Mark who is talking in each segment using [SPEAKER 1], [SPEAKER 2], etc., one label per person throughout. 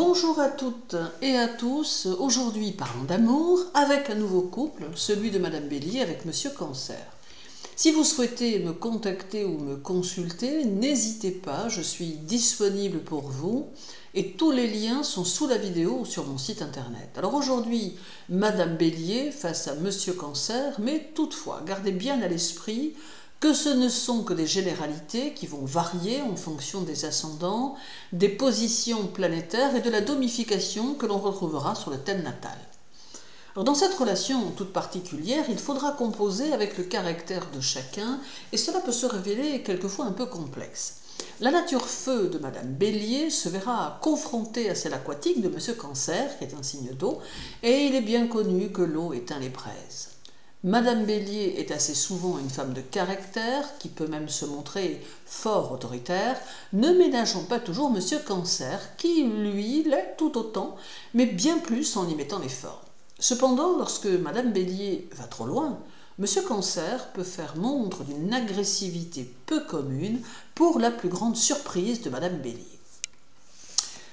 [SPEAKER 1] Bonjour à toutes et à tous. Aujourd'hui, parlons d'amour avec un nouveau couple, celui de Madame Bélier avec Monsieur Cancer. Si vous souhaitez me contacter ou me consulter, n'hésitez pas, je suis disponible pour vous et tous les liens sont sous la vidéo ou sur mon site internet. Alors aujourd'hui, Madame Bélier face à Monsieur Cancer, mais toutefois, gardez bien à l'esprit que ce ne sont que des généralités qui vont varier en fonction des ascendants, des positions planétaires et de la domification que l'on retrouvera sur le thème natal. Alors dans cette relation toute particulière, il faudra composer avec le caractère de chacun et cela peut se révéler quelquefois un peu complexe. La nature feu de Madame Bélier se verra confrontée à celle aquatique de Monsieur Cancer, qui est un signe d'eau, et il est bien connu que l'eau éteint les braises. Madame Bélier est assez souvent une femme de caractère, qui peut même se montrer fort autoritaire, ne ménageons pas toujours Monsieur Cancer, qui lui l'est tout autant, mais bien plus en y mettant l'effort. Cependant, lorsque Madame Bélier va trop loin, Monsieur Cancer peut faire montre d'une agressivité peu commune pour la plus grande surprise de Madame Bélier.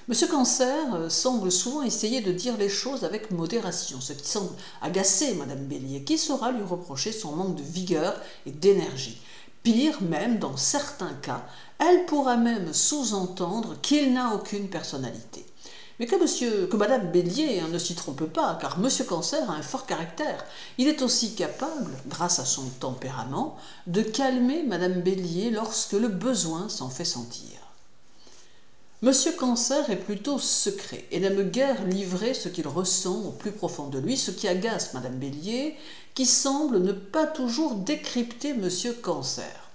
[SPEAKER 1] Monsieur Cancer semble souvent essayer de dire les choses avec modération, ce qui semble agacer Madame Bélier, qui saura lui reprocher son manque de vigueur et d'énergie. Pire même, dans certains cas, elle pourra même sous-entendre qu'il n'a aucune personnalité. Mais que Madame Bélier ne s'y trompe pas, car Monsieur Cancer a un fort caractère. Il est aussi capable, grâce à son tempérament, de calmer Madame Bélier lorsque le besoin s'en fait sentir. Monsieur Cancer est plutôt secret et n'aime guère livrer ce qu'il ressent au plus profond de lui, ce qui agace Madame Bélier, qui semble ne pas toujours décrypter Monsieur Cancer.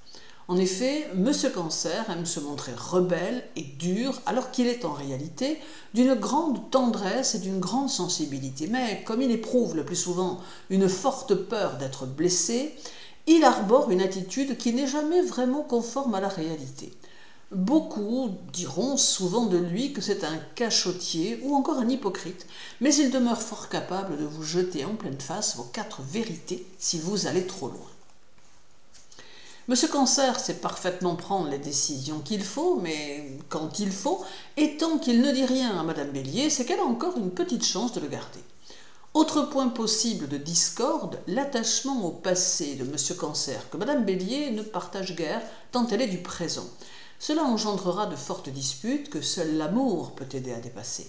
[SPEAKER 1] En effet, Monsieur Cancer aime se montrer rebelle et dur, alors qu'il est en réalité d'une grande tendresse et d'une grande sensibilité. Mais comme il éprouve le plus souvent une forte peur d'être blessé, il arbore une attitude qui n'est jamais vraiment conforme à la réalité. Beaucoup diront souvent de lui que c'est un cachottier ou encore un hypocrite, mais il demeure fort capable de vous jeter en pleine face vos 4 vérités si vous allez trop loin. Monsieur Cancer sait parfaitement prendre les décisions qu'il faut, mais quand il faut, et tant qu'il ne dit rien à Madame Bélier, c'est qu'elle a encore une petite chance de le garder. Autre point possible de discorde, l'attachement au passé de Monsieur Cancer, que Madame Bélier ne partage guère tant elle est du présent. Cela engendrera de fortes disputes que seul l'amour peut aider à dépasser.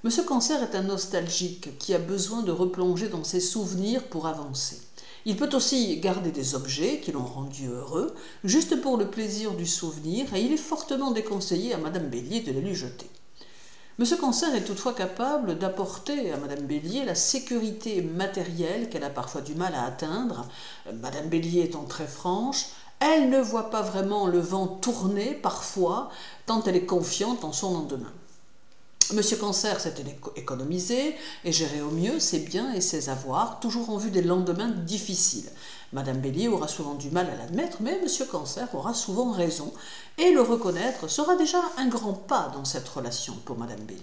[SPEAKER 1] Monsieur Cancer est un nostalgique qui a besoin de replonger dans ses souvenirs pour avancer. Il peut aussi garder des objets qui l'ont rendu heureux, juste pour le plaisir du souvenir, et il est fortement déconseillé à Madame Bélier de les lui jeter. Monsieur Cancer est toutefois capable d'apporter à Madame Bélier la sécurité matérielle qu'elle a parfois du mal à atteindre. Madame Bélier étant très franche, elle ne voit pas vraiment le vent tourner parfois, tant elle est confiante en son lendemain. Monsieur Cancer s'est économisé et géré au mieux ses biens et ses avoirs, toujours en vue des lendemains difficiles. Madame Bélier aura souvent du mal à l'admettre, mais Monsieur Cancer aura souvent raison, et le reconnaître sera déjà un grand pas dans cette relation pour Madame Bélier.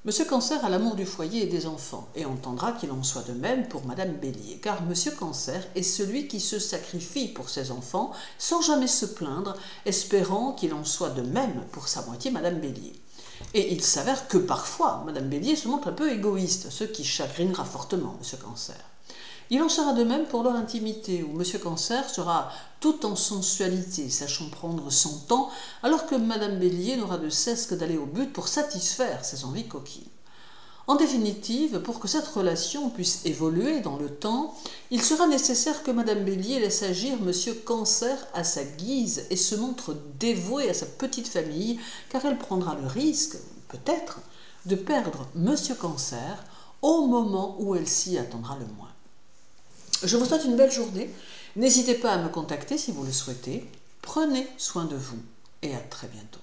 [SPEAKER 1] Monsieur Cancer a l'amour du foyer et des enfants, et entendra qu'il en soit de même pour Madame Bélier, car Monsieur Cancer est celui qui se sacrifie pour ses enfants, sans jamais se plaindre, espérant qu'il en soit de même pour sa moitié Madame Bélier. Et il s'avère que parfois, Madame Bélier se montre un peu égoïste, ce qui chagrinera fortement Monsieur Cancer. Il en sera de même pour leur intimité, où Monsieur Cancer sera tout en sensualité, sachant prendre son temps, alors que Madame Bélier n'aura de cesse que d'aller au but pour satisfaire ses envies coquines. En définitive, pour que cette relation puisse évoluer dans le temps, il sera nécessaire que Madame Bélier laisse agir Monsieur Cancer à sa guise et se montre dévouée à sa petite famille, car elle prendra le risque, peut-être, de perdre Monsieur Cancer au moment où elle s'y attendra le moins. Je vous souhaite une belle journée. N'hésitez pas à me contacter si vous le souhaitez. Prenez soin de vous et à très bientôt.